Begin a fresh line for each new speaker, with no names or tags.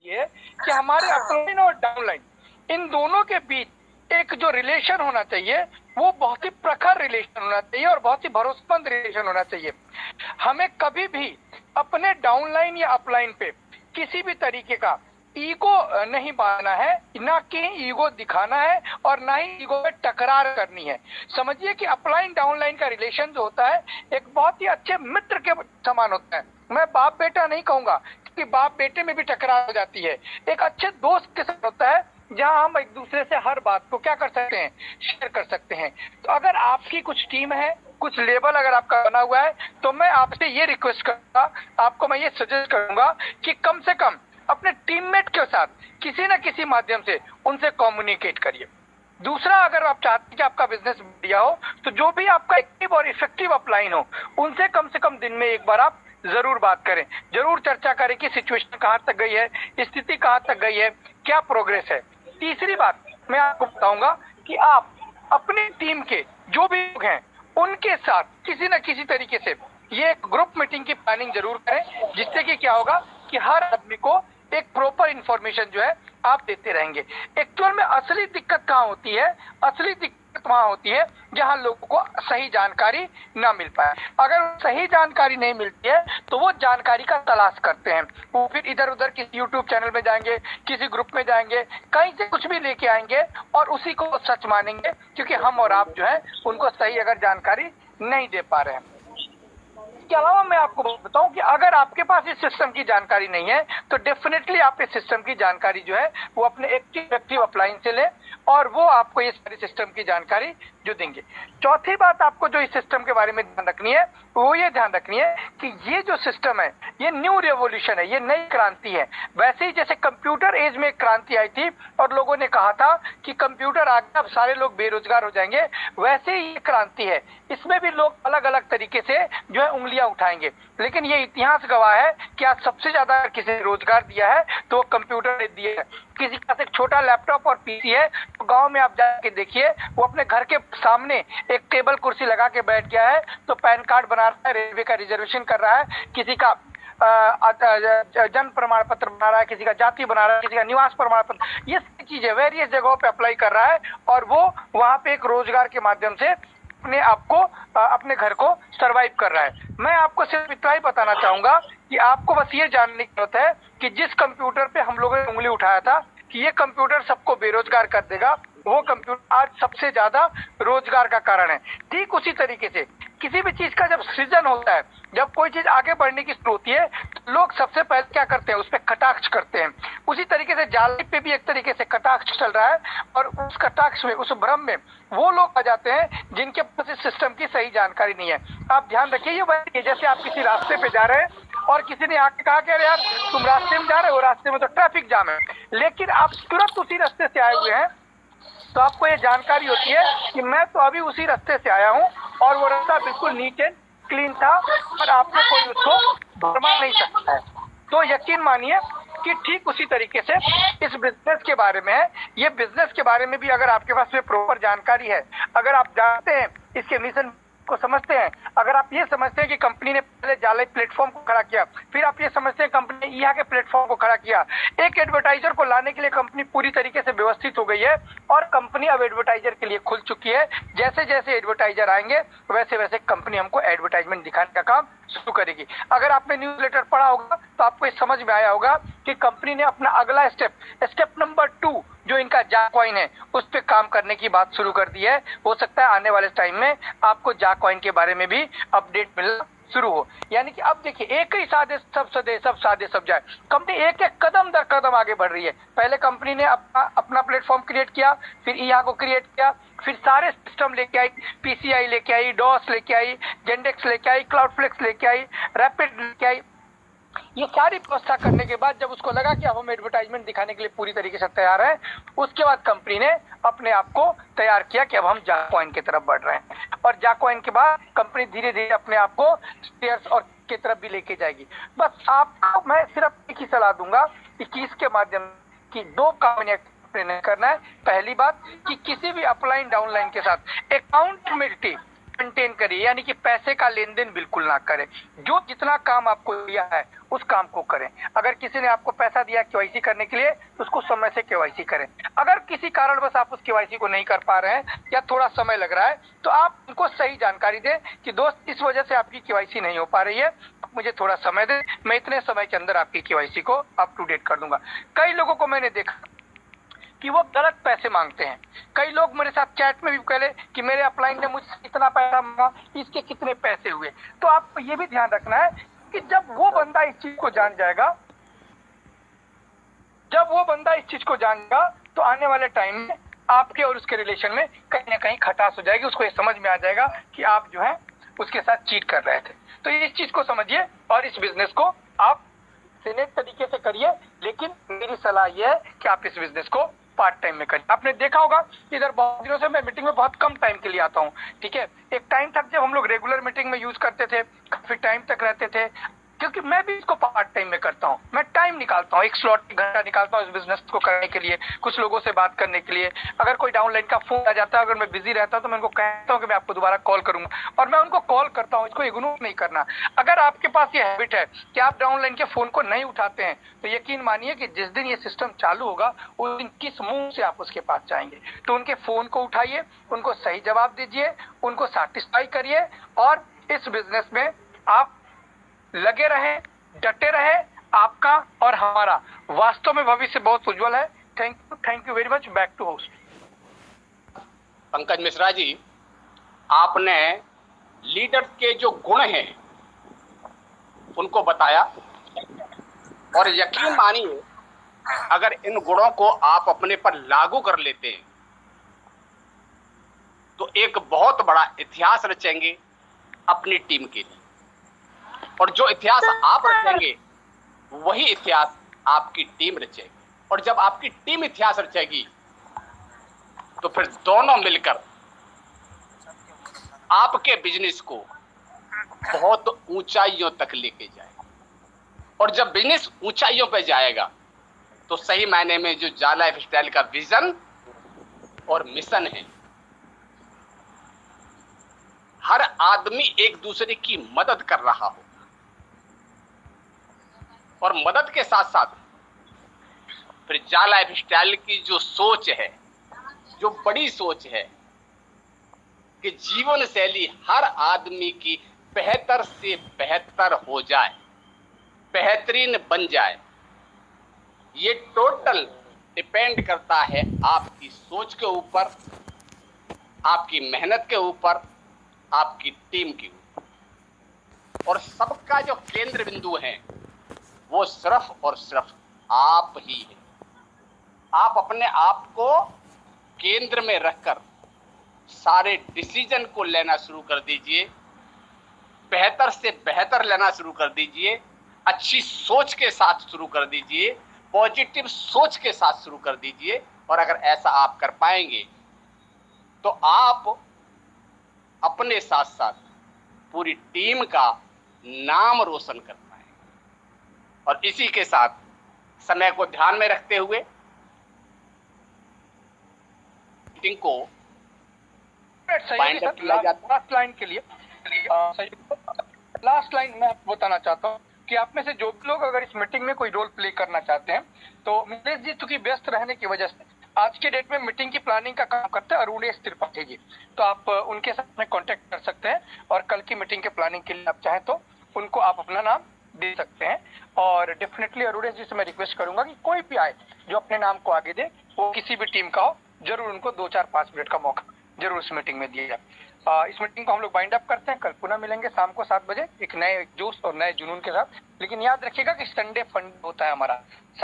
ये कि हमारे अपलाइन और डाउनलाइन इन दोनों के बीच एक जो रिलेशन होना चाहिए वो बहुत ही प्रखर रिलेशन होना चाहिए और बहुत ही भरोसेमंद रिलेशन होना चाहिए। हमें कभी भी अपने डाउनलाइन या अपलाइन पे किसी भी तरीके का ईगो नहीं बांधना है, ना कि ईगो दिखाना है और ना ही ईगो में टकरार करनी है। समझिए कि अपलाइन डाउनलाइन का रिलेशन जो होता है एक बहुत ही अच्छे मित्र के समान होता है। मैं बाप बेटा नहीं कहूंगा कि बाप बेटे में भी टकरार हो जाती है। एक अच्छे दोस्त के साथ होता है जहां हम एक दूसरे से हर बात को क्या कर सकते हैं, शेयर कर सकते हैं। तो अगर आपकी कुछ टीम है, कुछ लेवल अगर आपका बना हुआ है, तो मैं आपसे ये रिक्वेस्ट करूंगा, आपको मैं ये सजेस्ट करूंगा कि कम से कम अपने टीममेट के साथ किसी न किसी माध्यम से उनसे कम्युनिकेट करिए। दूसरा, अगर आप चाहते हैं कि आपका बिजनेस बढ़िया हो, तो जो भी आपका एक्टिव और इफेक्टिव अपलाइन हो उनसे कम से कम दिन में एक बार आप जरूर बात करें, जरूर चर्चा करें कि सिचुएशन कहां तक गई है, स्थिति कहां तक गई है, क्या प्रोग्रेस है। तीसरी बात मैं आपको बताऊंगा कि आप अपनी टीम के जो भी लोग हैं उनके साथ किसी न किसी तरीके से ये ग्रुप मीटिंग की प्लानिंग जरूर करें, जिससे कि क्या होगा कि हर आदमी को एक प्रॉपर इंफॉर्मेशन जो है आप देते रहेंगे। एक्चुअल में असली दिक्कत कहाँ होती है, असली दिक्कत वहां होती है जहां लोगों को सही जानकारी ना मिल पाए। अगर सही जानकारी नहीं मिलती है तो वो जानकारी का तलाश करते हैं, वो फिर इधर उधर किसी यूट्यूब चैनल में जाएंगे, किसी ग्रुप में जाएंगे, कहीं से कुछ भी लेके आएंगे और उसी को सच मानेंगे, क्योंकि हम और आप जो है उनको सही अगर जानकारी नहीं दे पा रहे हैं। इसके अलावा मैं आपको बताऊं कि अगर आपके पास इस सिस्टम की जानकारी नहीं है तो डेफिनेटली आप इस सिस्टम की जानकारी जो है वो अपने एक्टिव अपलाइन से लें और वो आपको ये सारी सिस्टम की जानकारी जो देंगे। चौथी बात आपको जो इस सिस्टम के बारे में ध्यान रखनी है वो ये ध्यान रखनी है कि ये जो सिस्टम है ये न्यू रेवोल्यूशन है, ये नई क्रांति है। वैसे ही जैसे कंप्यूटर एज में एक क्रांति आई थी और लोगों ने कहा था कि कंप्यूटर आ गया अब सारे लोग बेरोजगार हो जाएंगे, वैसे ही ये क्रांति है। इसमें भी लोग अलग अलग तरीके से जो है उंगलियां उठाएंगे, लेकिन ये इतिहास गवाह है कि आज सबसे ज्यादा किसी ने रोजगार दिया है तो कंप्यूटर ने दिया है। किसी का एक छोटा लैपटॉप और पीसी है तो गांव में आप जाके देखिए वो अपने घर के सामने एक टेबल कुर्सी लगा के बैठ गया है, तो पैन कार्ड बना रहा है, रेलवे का रिजर्वेशन कर रहा है, किसी का जन्म प्रमाण पत्र बना रहा है, किसी का जाति बना रहा है, किसी का निवास प्रमाण पत्र, ये सारी चीजें वेरियस जगहों पे अप्लाई कर रहा है और वो वहां पे एक रोजगार के माध्यम से अपने आप को अपने घर को सरवाइव कर रहा है। मैं आपको सिर्फ इतना ही बताना चाहूंगा कि आपको बस ये जानने की जरूरत है कि जिस कंप्यूटर पे हम लोगों ने उंगली उठाया था कि ये कंप्यूटर सबको बेरोजगार कर देगा, वो कंप्यूटर आज सबसे ज्यादा रोजगार का कारण है। ठीक उसी तरीके से किसी भी चीज का जब सृजन होता है, जब कोई चीज आगे बढ़ने की शुरू होती है तो लोग सबसे पहले क्या करते हैं, उस पर कटाक्ष करते हैं। उसी तरीके से जाली पे भी एक तरीके से कटाक्ष चल रहा है और उस कटाक्ष में, उस भ्रम में वो लोग आ जाते हैं जिनके पास इस सिस्टम की सही जानकारी नहीं है। आप ध्यान रखिए, ये वही जैसे आप किसी रास्ते पे जा रहे हैं और किसी ने आके कहा कि अरे यार तुम रास्ते में जा रहे हो, रास्ते में तो ट्रैफिक जाम है, लेकिन आप तुरंत उसी रास्ते से आए हुए हैं तो आपको ये जानकारी होती है कि मैं तो अभी उसी रास्ते से आया हूँ और वो रास्ता बिल्कुल नीट एंड क्लीन था और आपको कोई उसको भरमा नहीं सकता है। तो यकीन मानिए कि ठीक उसी तरीके से इस बिजनेस के बारे में है। ये बिजनेस के बारे में भी अगर आपके पास में प्रॉपर जानकारी है, अगर आप जानते हैं इसके मिशन को समझते हैं, अगर आप ये समझते हैं कि कंपनी ने पहले जाली प्लेटफॉर्म को खड़ा किया, फिर आप ये समझते हैं कंपनी ने यहाँ के प्लेटफॉर्म को खड़ा किया, एक एडवर्टाइजर को लाने के लिए कंपनी पूरी तरीके से व्यवस्थित हो गई है और कंपनी अब एडवर्टाइजर के लिए खुल चुकी है। जैसे जैसे एडवर्टाइजर आएंगे वैसे वैसे कंपनी हमको एडवर्टाइजमेंट दिखाने का काम शुरू करेगी। अगर आपने न्यूज़लेटर पढ़ा होगा तो आपको समझ में आया होगा कि कंपनी ने अपना अगला स्टेप नंबर 2 जो इनका जाकॉइन है उस पे काम करने की बात शुरू कर दी है। हो सकता है आने वाले टाइम में आपको जाकॉइन के बारे में भी अपडेट मिलना शुरू हो। यानी कि अब देखिए, एक ही सादे सब सदे सब सादे सब जाए, कंपनी एक एक कदम दर कदम आगे बढ़ रही है। पहले कंपनी ने अपना प्लेटफॉर्म क्रिएट किया, फिर ईहा को क्रिएट किया, फिर सारे सिस्टम लेके आई, पीसीआई लेके आई, डॉस लेके आई, जेंडेक्स लेके आई, क्लाउडफ्लेक्स लेके आई, रैपिड लेके आई। ये सारी व्यवस्था करने के बाद जब उसको लगा कि अब हम एडवर्टाइजमेंट दिखाने के लिए पूरी तरीके से तैयार हैं, उसके बाद कंपनी ने अपने आप को तैयार किया कि अब हम जाकॉइन की तरफ बढ़ रहे हैं और जाकॉइन के बाद कंपनी धीरे धीरे अपने आप को शेयर्स और की तरफ भी लेके जाएगी। बस आपको मैं सिर्फ एक ही सलाह दूंगा कि इसके माध्यम की 2 काम करना है। पहली बात कि किसी भी अपलाइन डाउनलाइन के साथ अकाउंटेबिलिटी मेंटेन करिए, यानी कि पैसे का लेन देन बिल्कुल ना करें। जो जितना काम आपको दिया है उस काम को करें। अगर किसी ने आपको पैसा दिया केवाईसी करने के लिए तो उसको समय से केवाईसी करें। अगर किसी कारणवश आप उस केवाईसी को नहीं कर पा रहे हैं या थोड़ा समय लग रहा है तो आप उनको सही जानकारी दें कि दोस्त इस वजह से आपकी केवाईसी नहीं हो पा रही है, मुझे थोड़ा समय दें, मैं इतने समय के अंदर आपकी केवाईसी को अप टू डेट कर दूंगा। कई लोगों को मैंने देखा कि वो गलत पैसे मांगते हैं। कई लोग मेरे साथ चैट में भी कह कि मेरे अपलाइन ने मुझसे इतना पैसा मांगा, इसके कितने पैसे हुए। तो आप ये भी ध्यान रखना है कि जब वो बंदा इस चीज को जान जाएगा तो आने वाले टाइम में आपके और उसके रिलेशन में कहीं ना कहीं खटास हो जाएगी। उसको ये समझ में आ जाएगा कि आप जो है उसके साथ चीट कर रहे थे। तो इस चीज को समझिए और इस बिजनेस को आप सीनेट तरीके से करिए, लेकिन मेरी सलाह यह है कि आप इस बिजनेस को पार्ट टाइम में करिए। आपने देखा होगा इधर बहुत दिनों से मैं मीटिंग में बहुत कम टाइम के लिए आता हूँ, ठीक है। एक टाइम तक जब हम लोग रेगुलर मीटिंग में यूज करते थे, काफी टाइम तक रहते थे, क्योंकि मैं भी इसको पार्ट टाइम में करता हूँ। मैं टाइम निकालता हूँ, एक स्लॉट घंटा निकालता हूँ इस बिजनेस को करने के लिए, कुछ लोगों से बात करने के लिए। अगर कोई डाउनलाइन का फोन आ जाता है, अगर मैं बिजी रहता हूँ तो मैं उनको कहता हूँ कि मैं आपको दोबारा कॉल करूंगा, और मैं उनको कॉल करता हूँ। इसको इग्नोर नहीं करना। अगर आपके पास ये हैबिट है कि आप डाउनलाइन के फोन को नहीं उठाते हैं तो यकीन मानिए कि जिस दिन ये सिस्टम चालू होगा उस दिन किस मुंह से आप उसके पास जाएंगे। तो उनके फोन को उठाइए, उनको सही जवाब दीजिए, उनको सेटिस्फाई करिए और इस बिजनेस में आप लगे रहें, डटे रहे। आपका और हमारा वास्तव में भविष्य बहुत उज्जवल है। Thank you very much. Back to host.
Pankaj Mishra ji, आपने लीडर के जो गुण हैं उनको बताया, और यकीन मानिए अगर इन गुणों को आप अपने पर लागू कर लेते हैं तो एक बहुत बड़ा इतिहास रचेंगे अपनी टीम के लिए। और जो इतिहास आप रचेंगे वही इतिहास आपकी टीम रचेगी, और जब आपकी टीम इतिहास रचेगी तो फिर दोनों मिलकर आपके बिजनेस को बहुत ऊंचाइयों तक लेके जाएगा। और जब बिजनेस ऊंचाइयों पर जाएगा तो सही मायने में जो जाला लाइफस्टाइल का विजन और मिशन है, हर आदमी एक दूसरे की मदद कर रहा हो, और मदद के साथ साथ फिर जाला लाइफस्टाइल की जो सोच है, जो बड़ी सोच है कि जीवन शैली हर आदमी की बेहतर से बेहतर हो जाए, बेहतरीन बन जाए, ये टोटल डिपेंड करता है आपकी सोच के ऊपर, आपकी मेहनत के ऊपर, आपकी टीम के ऊपर। और सबका जो केंद्र बिंदु है वो सिर्फ और सिर्फ आप ही है। आप अपने आप को केंद्र में रखकर सारे डिसीजन को लेना शुरू कर दीजिए, बेहतर से बेहतर लेना शुरू कर दीजिए, अच्छी सोच के साथ शुरू कर दीजिए, पॉजिटिव सोच के साथ शुरू कर दीजिए। और अगर ऐसा आप कर पाएंगे तो आप अपने साथ साथ पूरी टीम का नाम रोशन कर पाएंगे। और इसी के साथ समय को ध्यान में रखते हुए मीटिंग को
लास्ट लाइन के लिए लास्ट लाइन मैं आपको बताना चाहता हूँ कि आप में से जो भी लोग अगर इस मीटिंग में कोई रोल प्ले करना चाहते हैं तो मिलेश जी चूंकि व्यस्त रहने की वजह से आज के डेट में मीटिंग की प्लानिंग का काम करते हैं अरुणेश त्रिपाठी जी, तो आप उनके साथ में कांटेक्ट कर सकते हैं और कल की मीटिंग के प्लानिंग के लिए आप चाहें तो उनको आप अपना नाम दे सकते हैं। और डेफिनेटली अरुणेश जी से मैं रिक्वेस्ट करूंगा कि कोई भी आए जो अपने नाम को आगे दे, वो किसी भी टीम का हो, जरूर उनको 2-4-5 मिनट का मौका जरूर इस मीटिंग में दिया जाए। इस मीटिंग को हम लोग बाइंड अप करते हैं। कल पुनः मिलेंगे शाम को 7 बजे एक नए जोश और नए जुनून के साथ। लेकिन याद रखिएगा कि संडे फंड होता है हमारा।